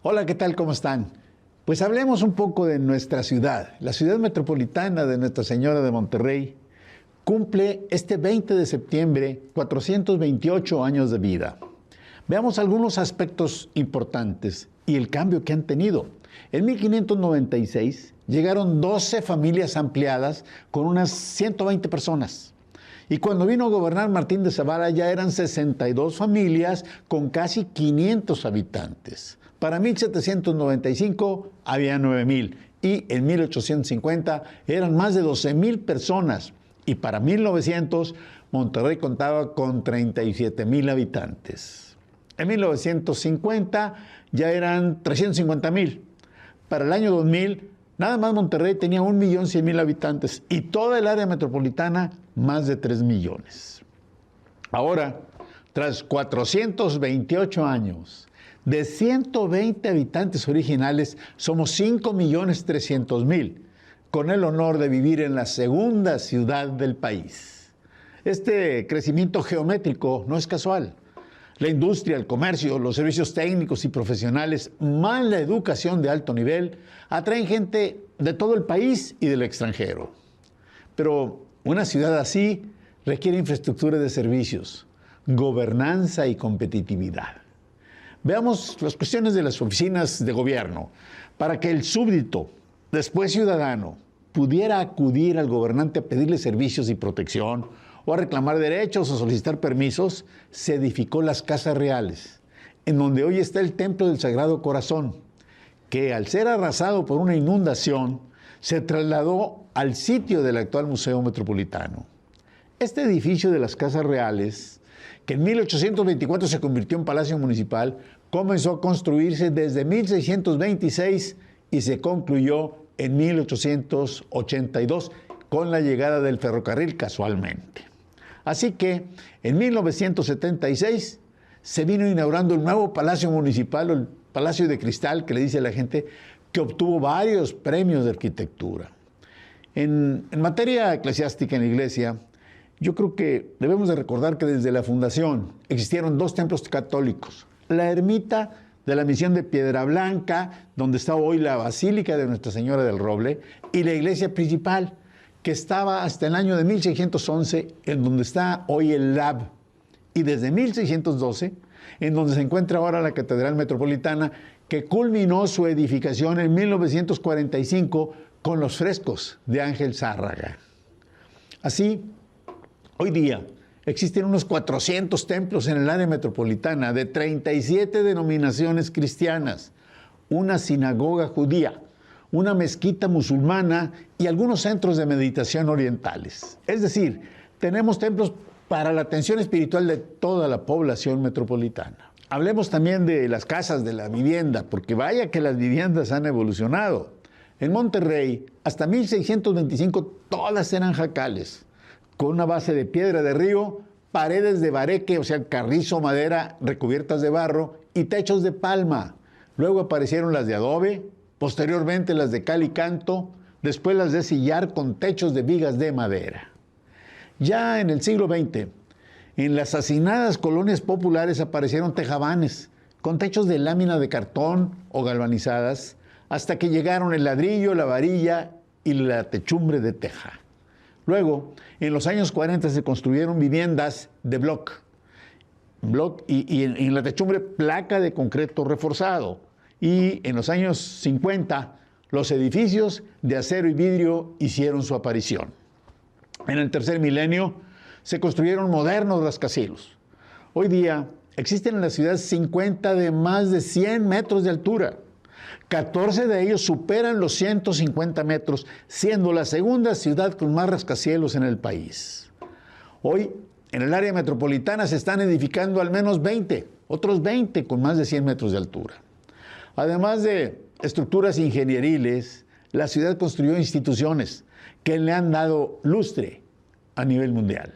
Hola, ¿qué tal? ¿Cómo están? Pues hablemos un poco de nuestra ciudad. La ciudad metropolitana de Nuestra Señora de Monterrey cumple este 20 de septiembre 428 años de vida. Veamos algunos aspectos importantes y el cambio que han tenido. En 1596 llegaron 12 familias ampliadas con unas 120 personas. Y cuando vino a gobernar Martín de Zavala ya eran 62 familias con casi 500 habitantes. Para 1795 había 9,000 y en 1850 eran más de 12,000 personas. Y para 1900 Monterrey contaba con 37,000 habitantes. En 1950 ya eran 350,000. Para el año 2000 nada más Monterrey tenía 1,100,000 habitantes y toda el área metropolitana más de 3 millones. Ahora, tras 428 años, de 120 habitantes originales, somos 5,300,000, con el honor de vivir en la segunda ciudad del país. Este crecimiento geométrico no es casual. La industria, el comercio, los servicios técnicos y profesionales, más la educación de alto nivel, atraen gente de todo el país y del extranjero. Pero una ciudad así requiere infraestructura de servicios, gobernanza y competitividad. Veamos las cuestiones de las oficinas de gobierno. Para que el súbdito, después ciudadano, pudiera acudir al gobernante a pedirle servicios y protección, o a reclamar derechos o solicitar permisos, se edificó las casas reales, en donde hoy está el Templo del Sagrado Corazón, que al ser arrasado por una inundación, se trasladó al sitio del actual Museo Metropolitano. Este edificio de las casas reales, que en 1824 se convirtió en Palacio Municipal, comenzó a construirse desde 1626 y se concluyó en 1882 con la llegada del ferrocarril casualmente. Así que en 1976 se vino inaugurando el nuevo Palacio Municipal, o el Palacio de Cristal, que le dice a la gente, que obtuvo varios premios de arquitectura. En materia eclesiástica en la Iglesia, yo creo que debemos de recordar que desde la fundación existieron 2 templos católicos. La ermita de la Misión de Piedra Blanca, donde está hoy la Basílica de Nuestra Señora del Roble, y la iglesia principal, que estaba hasta el año de 1611, en donde está hoy el LAB, y desde 1612, en donde se encuentra ahora la Catedral Metropolitana, que culminó su edificación en 1945 con los frescos de Ángel Zárraga. Así, hoy día existen unos 400 templos en el área metropolitana de 37 denominaciones cristianas, una sinagoga judía, una mezquita musulmana y algunos centros de meditación orientales. Es decir, tenemos templos para la atención espiritual de toda la población metropolitana. Hablemos también de las casas, de la vivienda, porque vaya que las viviendas han evolucionado. En Monterrey, hasta 1625, todas eran jacales, con una base de piedra de río, paredes de bareque, o sea, carrizo, madera, recubiertas de barro, y techos de palma. Luego aparecieron las de adobe, posteriormente las de cal y canto, después las de sillar con techos de vigas de madera. Ya en el siglo XX, en las hacinadas colonias populares aparecieron tejabanes, con techos de lámina de cartón o galvanizadas, hasta que llegaron el ladrillo, la varilla y la techumbre de teja. Luego, en los años 40 se construyeron viviendas de bloc y en la techumbre placa de concreto reforzado. Y en los años 50, los edificios de acero y vidrio hicieron su aparición. En el tercer milenio, se construyeron modernos rascacielos. Hoy día, existen en la ciudad 50 de más de 100 metros de altura. 14 de ellos superan los 150 metros, siendo la segunda ciudad con más rascacielos en el país. Hoy, en el área metropolitana se están edificando al menos 20, otros 20 con más de 100 metros de altura. Además de estructuras ingenieriles, la ciudad construyó instituciones que le han dado lustre a nivel mundial.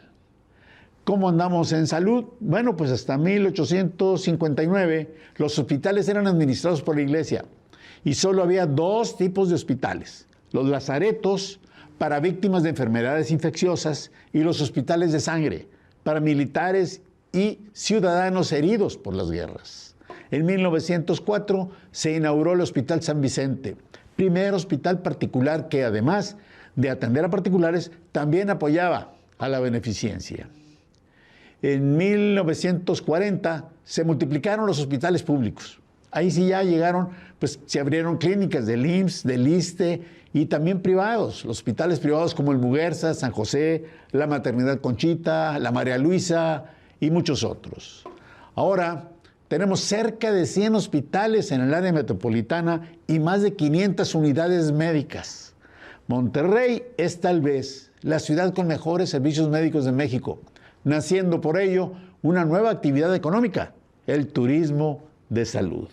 ¿Cómo andamos en salud? Bueno, pues hasta 1859 los hospitales eran administrados por la Iglesia y solo había 2 tipos de hospitales: los lazaretos para víctimas de enfermedades infecciosas y los hospitales de sangre para militares y ciudadanos heridos por las guerras. En 1904 se inauguró el Hospital San Vicente, primer hospital particular que, además de atender a particulares, también apoyaba a la beneficencia. En 1940 se multiplicaron los hospitales públicos. Ahí sí ya llegaron, pues se abrieron clínicas del IMSS, del ISSSTE y también privados. Los hospitales privados como el Muguerza, San José, la Maternidad Conchita, la María Luisa y muchos otros. Ahora tenemos cerca de 100 hospitales en el área metropolitana y más de 500 unidades médicas. Monterrey es tal vez la ciudad con mejores servicios médicos de México, naciendo por ello una nueva actividad económica, el turismo de salud.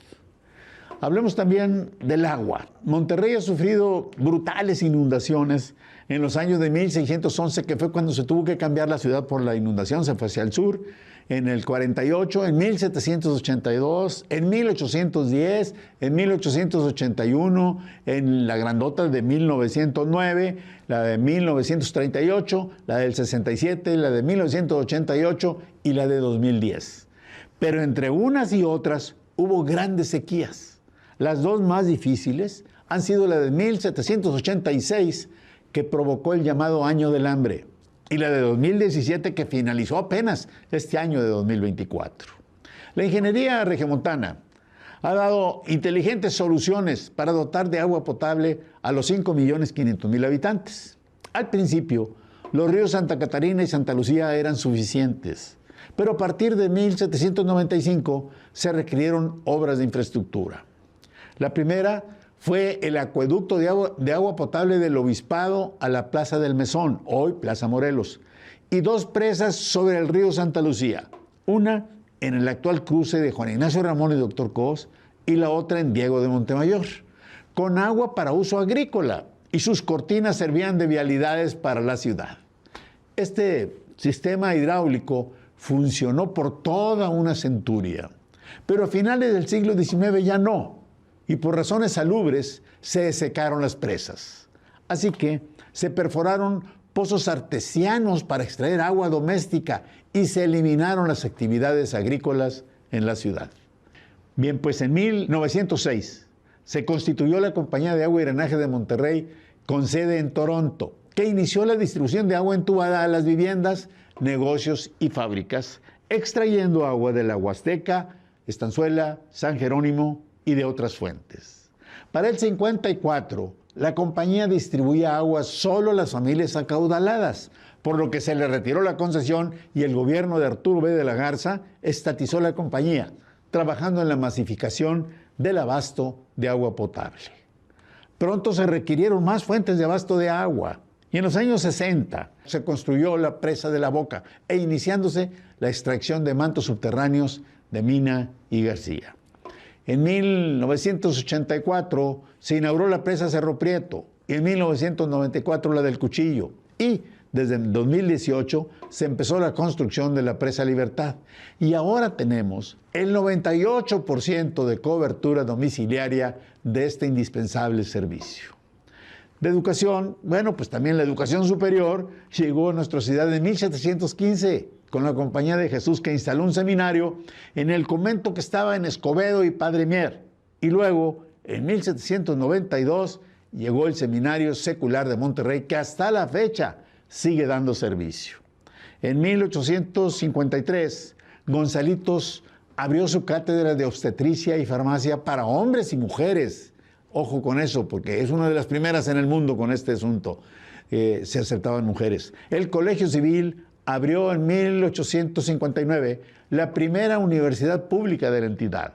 Hablemos también del agua. Monterrey ha sufrido brutales inundaciones en los años de 1611, que fue cuando se tuvo que cambiar la ciudad por la inundación, se fue hacia el sur, en el 48, en 1782, en 1810, en 1881, en la grandota de 1909, la de 1938, la del 67, la de 1988 y la de 2010. Pero entre unas y otras hubo grandes sequías. Las dos más difíciles han sido la de 1786, que provocó el llamado Año del Hambre, y la de 2017, que finalizó apenas este año de 2024. La ingeniería regiomontana ha dado inteligentes soluciones para dotar de agua potable a los 5.500.000 habitantes. Al principio, los ríos Santa Catarina y Santa Lucía eran suficientes, pero a partir de 1795 se requirieron obras de infraestructura. La primera fue el acueducto de agua potable del Obispado a la Plaza del Mesón, hoy Plaza Morelos, y dos presas sobre el río Santa Lucía, una en el actual cruce de Juan Ignacio Ramón y Doctor Cos, y la otra en Diego de Montemayor, con agua para uso agrícola, y sus cortinas servían de vialidades para la ciudad. Este sistema hidráulico funcionó por toda una centuria, pero a finales del siglo XIX ya no, y por razones salubres se secaron las presas. Así que se perforaron pozos artesianos para extraer agua doméstica y se eliminaron las actividades agrícolas en la ciudad. Bien, pues en 1906 se constituyó la Compañía de Agua y Drenaje de Monterrey con sede en Toronto, que inició la distribución de agua entubada a las viviendas, negocios y fábricas, extrayendo agua de la Huasteca, Estanzuela, San Jerónimo y de otras fuentes. Para el 54, la compañía distribuía agua solo a las familias acaudaladas, por lo que se le retiró la concesión y el gobierno de Arturo B. de la Garza estatizó la compañía, trabajando en la masificación del abasto de agua potable. Pronto se requirieron más fuentes de abasto de agua y en los años 60 se construyó la presa de la Boca e iniciándose la extracción de mantos subterráneos de Mina y García. En 1984 se inauguró la presa Cerro Prieto y en 1994 la del Cuchillo. Y desde el 2018 se empezó la construcción de la presa Libertad. Y ahora tenemos el 98% de cobertura domiciliaria de este indispensable servicio. De educación, bueno, pues también la educación superior llegó a nuestra ciudad en 1715 con la Compañía de Jesús, que instaló un seminario en el convento que estaba en Escobedo y Padre Mier. Y luego, en 1792, llegó el Seminario Secular de Monterrey, que hasta la fecha sigue dando servicio. En 1853, Gonzalitos abrió su cátedra de obstetricia y farmacia para hombres y mujeres. Ojo con eso, porque es una de las primeras en el mundo con este asunto. Se aceptaban mujeres. El Colegio Civil abrió en 1859 la primera universidad pública de la entidad.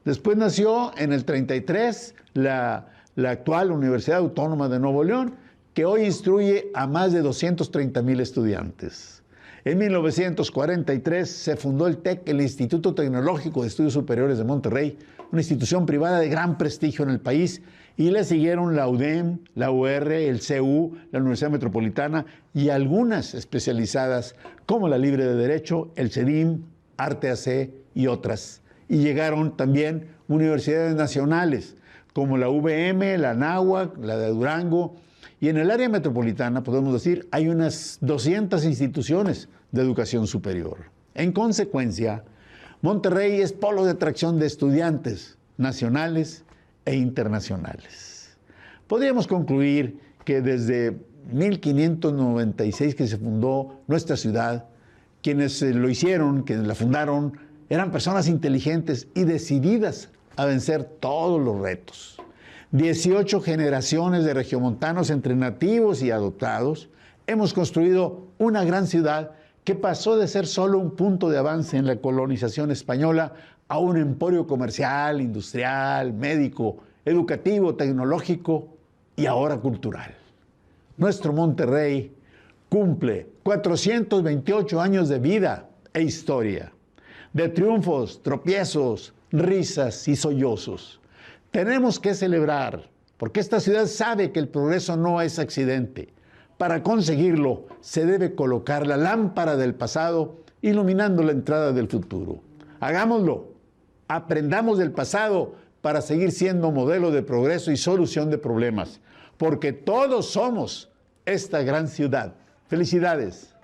Después nació en el 33 la actual Universidad Autónoma de Nuevo León, que hoy instruye a más de 230,000 estudiantes. En 1943 se fundó el TEC, el Instituto Tecnológico de Estudios Superiores de Monterrey, una institución privada de gran prestigio en el país, y le siguieron la UDEM, la UR, el CU, la Universidad Metropolitana y algunas especializadas como la Libre de Derecho, el CEDIM, Arte AC y otras. Y llegaron también universidades nacionales como la UVM, la Anáhuac, la de Durango. Y en el área metropolitana, podemos decir, hay unas 200 instituciones de educación superior. En consecuencia, Monterrey es polo de atracción de estudiantes nacionales e internacionales. Podríamos concluir que desde 1596 que se fundó nuestra ciudad, quienes lo hicieron, quienes la fundaron, eran personas inteligentes y decididas a vencer todos los retos. 18 generaciones de regiomontanos entre nativos y adoptados hemos construido una gran ciudad que pasó de ser solo un punto de avance en la colonización española a un emporio comercial, industrial, médico, educativo, tecnológico y ahora cultural. Nuestro Monterrey cumple 428 años de vida e historia, de triunfos, tropiezos, risas y sollozos. Tenemos que celebrar, porque esta ciudad sabe que el progreso no es accidente. Para conseguirlo, se debe colocar la lámpara del pasado iluminando la entrada del futuro. Hagámoslo, aprendamos del pasado para seguir siendo modelo de progreso y solución de problemas, porque todos somos esta gran ciudad. ¡Felicidades!